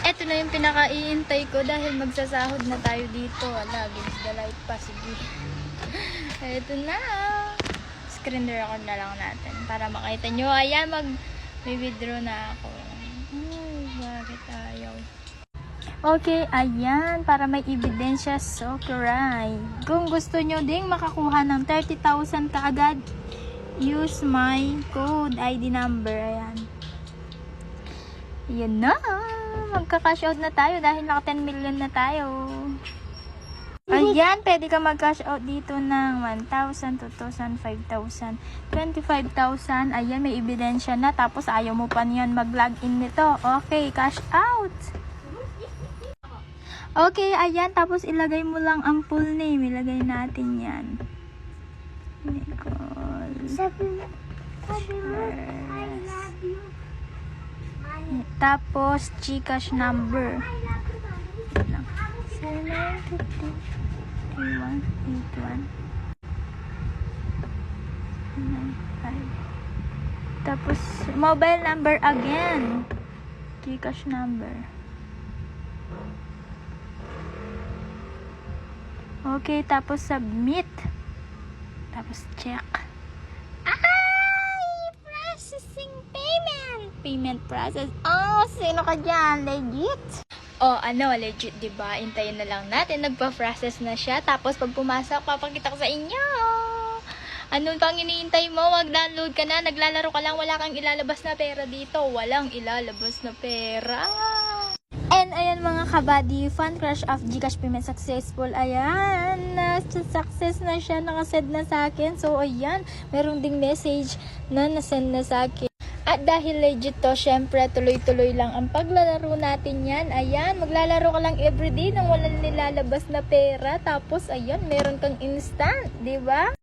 Eto na yung pinaka-iintay ko dahil magsasahod na tayo dito. Wala, gives the light pa. Sige. Eto na. Screen record na lang natin para makita nyo. Ayan, mag-withdraw na ako. Ay, bakit ayaw? Okay, ayan. Para may ebidensya, so cry. Kung gusto nyo ding makakuha ng 30,000 kaagad, use my code ID number. Ayan. Yan na. Magka-cash out na tayo dahil naka 10 million na tayo. Ayan, pwede ka mag-cash out dito ng 1,000, 2,000, 5,000, 25,000. Ayan, may ebidensya na. Tapos ayaw mo pa niyan mag-login nito. Okay, cash out. Okay, ayan. Tapos ilagay mo lang ang full name. Ilagay natin yan. Nicole. Tapos, GCash number. 793-3181-95. Tapos, mobile number again. GCash number. Okay, tapos submit. Tapos check. Ay! Processing payment! Payment process. Oh, sino ka dyan? Legit? Oh, ano, legit, diba? Intayin na lang natin. Nagpa-process na siya. Tapos, pag pumasok, papakita ko sa inyo. Ano pang iniintay mo? Mag-download ka na. Naglalaro ka lang. Wala kang ilalabas na pera dito. Walang ilalabas na pera. And ayan mga kabady, Fun Crush of GCash payment successful. Ayan, success na siya, nakasend na sa akin. So ayan, meron ding message na nasend na sa akin. At dahil legit to, syempre tuloy-tuloy lang ang paglalaro natin yan. Ayan, maglalaro ka lang everyday nang walang nilalabas na pera. Tapos ayan, meron kang instant, di ba?